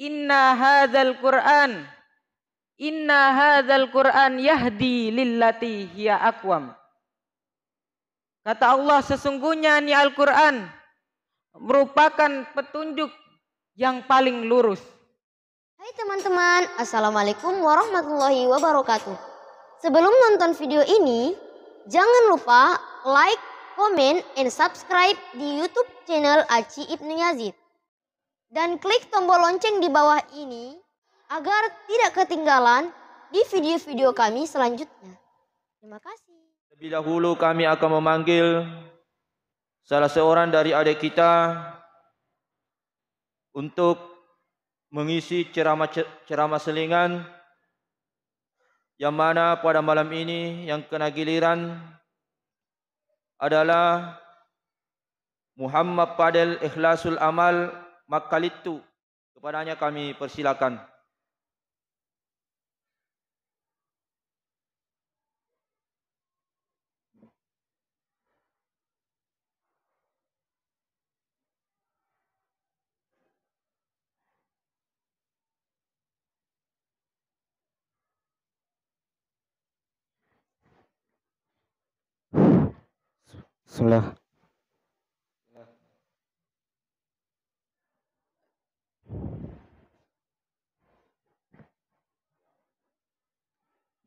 Inna hadzal Qur'an Inna hadzal Qur'an yahdi lillati hiya aqwam. Kata Allah, sesungguhnya ini Al-Qur'an merupakan petunjuk yang paling lurus. Hai teman-teman, Assalamualaikum warahmatullahi wabarakatuh. Sebelum nonton video ini, jangan lupa like, comment, and subscribe di YouTube channel Aci Ibnu Yazid. Dan klik tombol lonceng di bawah ini agar tidak ketinggalan di video-video kami selanjutnya. Terima kasih. Lebih dahulu kami akan memanggil salah seorang dari adik kita untuk mengisi ceramah selingan, yang mana pada malam ini yang kena giliran adalah Muhammad Fadel Ikhlasul Amal Makalitu. Kepadanya kami persilakan. Bismillah.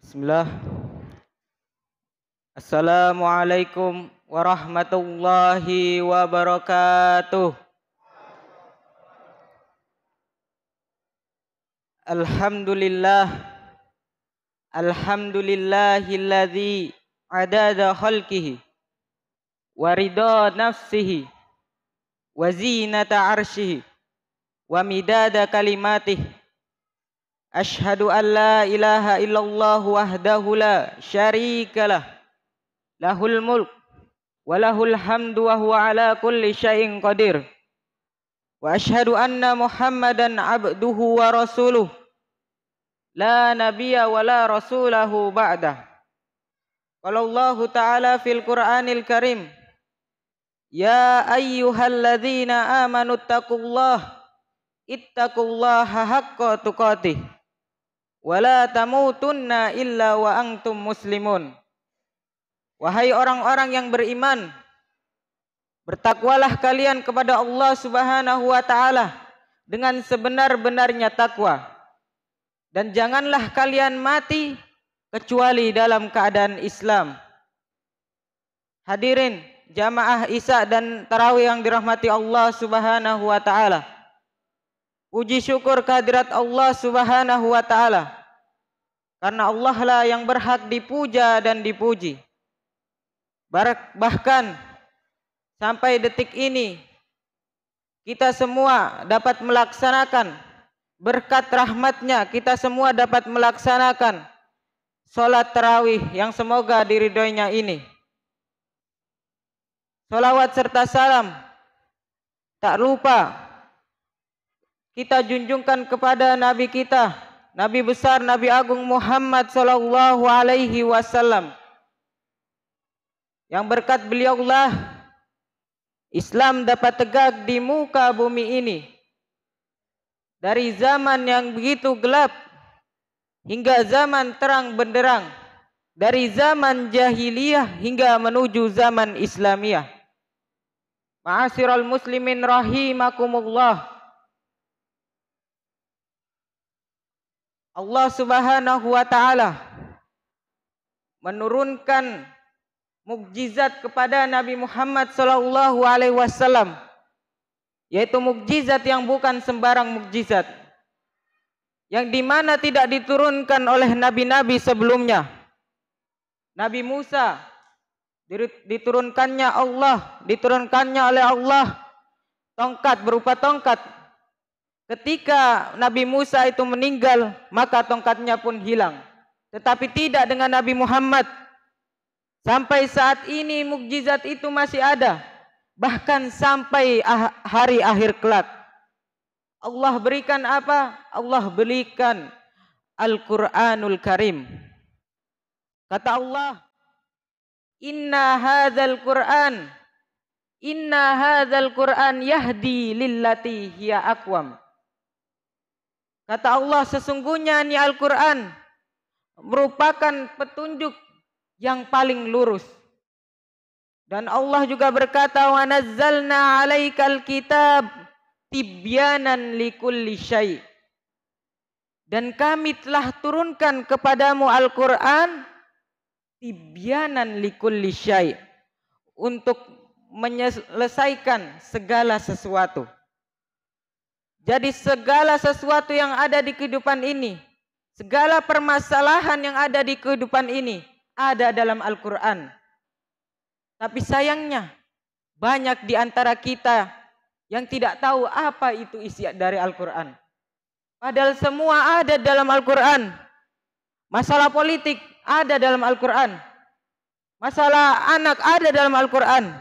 Bismillah. Assalamualaikum warahmatullahi wabarakatuh. Alhamdulillahilladzi adada khalqihi wa ridha nafsihi wa zinata arshihi wa midada kalimatih. Ashhadu an la ilaha illallah wahdahu la syarikalah, lahul mulk wa lahul hamdu wa huwa ala kulli syai'in qadir. Wa ashhadu anna Muhammadan abduhu wa rasuluh, la nabiyya wa la rasulahu ba'dah. Qala Allah ta'ala fil Qur'anil Karim, ya ayyuhalladzina amanu ittaqullaha haqqa tuqatih wa la tamutunna illa wa antum muslimun. Wahai orang-orang yang beriman, bertakwalah kalian kepada Allah Subhanahu wa taala dengan sebenar-benarnya takwa, dan janganlah kalian mati kecuali dalam keadaan Islam. Hadirin jamaah Isya dan Tarawih yang dirahmati Allah Subhanahu wa taala. Puji syukur kehadirat Allah Subhanahu wa taala, karena Allah lah yang berhak dipuja dan dipuji. Bahkan sampai detik ini kita semua dapat melaksanakan berkat rahmatnya, kita semua dapat melaksanakan salat tarawih yang semoga diridhoinya ini. Salawat serta salam tak lupa kita junjungkan kepada Nabi kita, Nabi besar, Nabi agung Muhammad sallallahu alaihi wasallam, yang berkat beliaulah Islam dapat tegak di muka bumi ini. Dari zaman yang begitu gelap hingga zaman terang benderang, dari zaman jahiliyah hingga menuju zaman Islamiyah. Ma'asyiral muslimin rahimakumullah. Allah Subhanahu wa taala menurunkan mukjizat kepada Nabi Muhammad sallallahu alaihi wasallam, yaitu mukjizat yang bukan sembarang mukjizat, yang dimana tidak diturunkan oleh nabi-nabi sebelumnya. Nabi Musa diturunkannya oleh Allah tongkat, berupa tongkat. Ketika Nabi Musa itu meninggal, maka tongkatnya pun hilang. Tetapi tidak dengan Nabi Muhammad. Sampai saat ini mukjizat itu masih ada. Bahkan sampai hari akhir kelak. Allah berikan apa? Allah berikan Al-Quranul Karim. Kata Allah, Inna hadzal Qur'an yahdi lillati hiya aqwam. Kata Allah, sesungguhnya ini Al-Quran merupakan petunjuk yang paling lurus. Dan Allah juga berkata, wa nazzalna 'alaikal kitab tibyanan likulli syai'. Dan kami telah turunkan kepadamu Al-Quran tibyanan likulli syai', untuk menyelesaikan segala sesuatu. Jadi segala sesuatu yang ada di kehidupan ini, segala permasalahan yang ada di kehidupan ini ada dalam Al-Quran. Tapi sayangnya banyak di antara kita yang tidak tahu apa itu isi dari Al-Quran. Padahal semua ada dalam Al-Quran. Masalah politik ada dalam Al-Quran. Masalah anak ada dalam Al-Quran.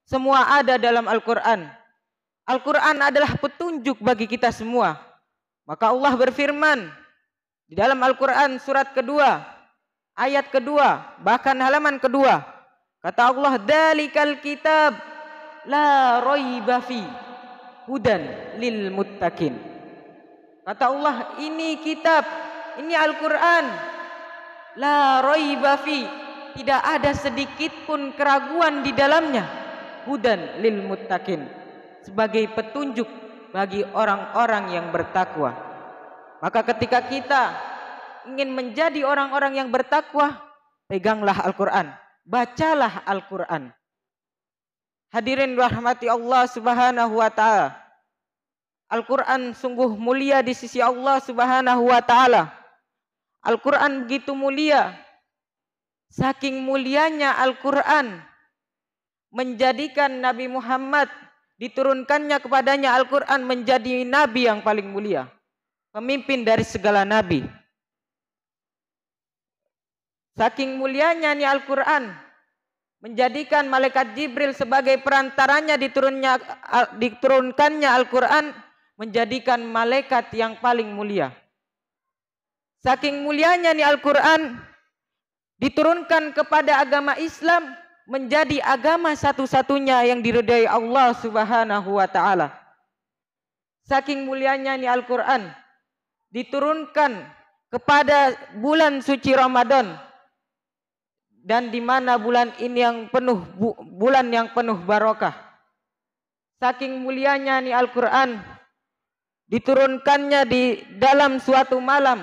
Semua ada dalam Al-Quran. Al-Quran adalah petunjuk bagi kita semua. Maka Allah berfirman di dalam Al-Quran surat kedua, ayat kedua, bahkan halaman kedua. Kata Allah, "Dzalikal kitab la raiba fi hudan lil muttaqin." Kata Allah, ini kitab, ini Al-Quran, la raiba fi, tidak ada sedikit pun keraguan di dalamnya, hudan lil muttaqin, sebagai petunjuk bagi orang-orang yang bertakwa. Maka ketika kita ingin menjadi orang-orang yang bertakwa, peganglah Al-Quran, bacalah Al-Quran. Hadirin rahmati Allah Subhanahu wa ta'ala, Al-Quran sungguh mulia di sisi Allah Subhanahu wa ta'ala. Al-Quran begitu mulia, saking mulianya Al-Quran menjadikan Nabi Muhammad, diturunkannya kepadanya Al-Quran menjadi nabi yang paling mulia, pemimpin dari segala nabi. Saking mulianya nih Al-Quran menjadikan malaikat Jibril sebagai perantaranya diturunkannya Al-Quran menjadikan malaikat yang paling mulia. Saking mulianya nih Al-Quran diturunkan kepada agama Islam menjadi agama satu-satunya yang diridai Allah Subhanahu wa ta'ala. Saking mulianya ini Al-Quran diturunkan kepada bulan suci Ramadan, dan di mana bulan ini yang bulan yang penuh barokah. Saking mulianya ini Al-Quran diturunkannya di dalam suatu malam,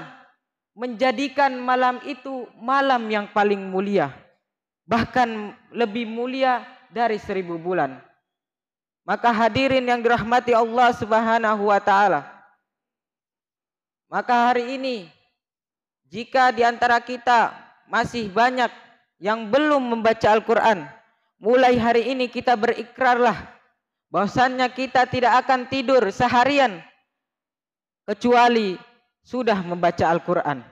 menjadikan malam itu malam yang paling mulia, bahkan lebih mulia dari 1000 bulan. Maka hadirin yang dirahmati Allah Subhanahu wa ta'ala, maka hari ini jika di antara kita masih banyak yang belum membaca Al-Quran, mulai hari ini kita berikrarlah bahwasannya kita tidak akan tidur seharian kecuali sudah membaca Al-Quran.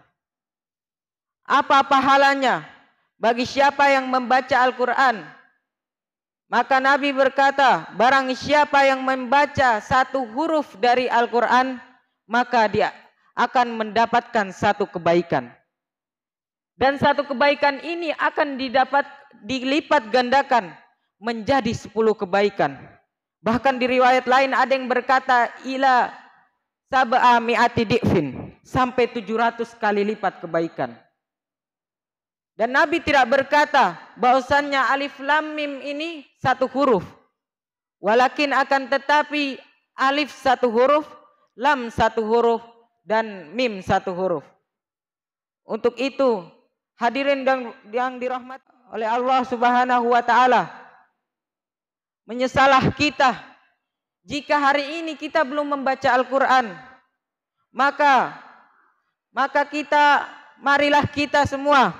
Apa pahalanya bagi siapa yang membaca Al-Quran? Maka Nabi berkata, barang siapa yang membaca satu huruf dari Al-Quran, maka dia akan mendapatkan satu kebaikan. Dan satu kebaikan ini akan dilipat gandakan menjadi 10 kebaikan. Bahkan di riwayat lain ada yang berkata ila sab'a mi'ati di'fin, sampai 700 kali lipat kebaikan. Dan Nabi tidak berkata bahwasannya alif lam mim ini satu huruf. Walakin akan tetapi alif satu huruf, lam satu huruf, dan mim satu huruf. Untuk itu hadirin yang dirahmati oleh Allah Subhanahu wa ta'ala, menyesalah kita jika hari ini kita belum membaca Al-Quran. Maka marilah kita semua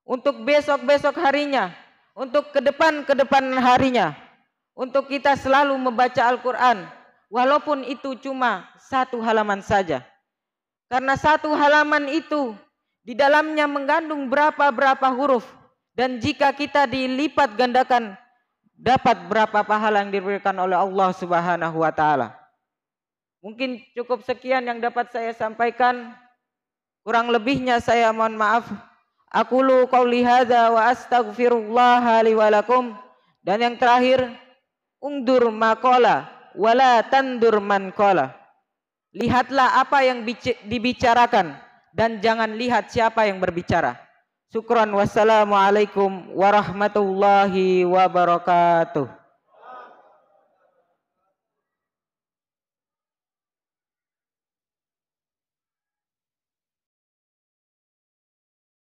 untuk besok-besok harinya, untuk ke depan harinya, untuk kita selalu membaca Al-Quran, walaupun itu cuma 1 halaman saja. Karena 1 halaman itu di dalamnya mengandung berapa huruf, dan jika kita dilipat gandakan dapat berapa pahala yang diberikan oleh Allah Subhanahu wa ta'ala. Mungkin cukup sekian yang dapat saya sampaikan, kurang lebihnya saya mohon maaf. Aqulu qauli hadza wa astaghfirullah li wa lakum. Dan yang terakhir, ungdur maqala wala tandur man qala. Lihatlah apa yang dibicarakan dan jangan lihat siapa yang berbicara. Syukran, wassalamualaikum warahmatullahi wabarakatuh.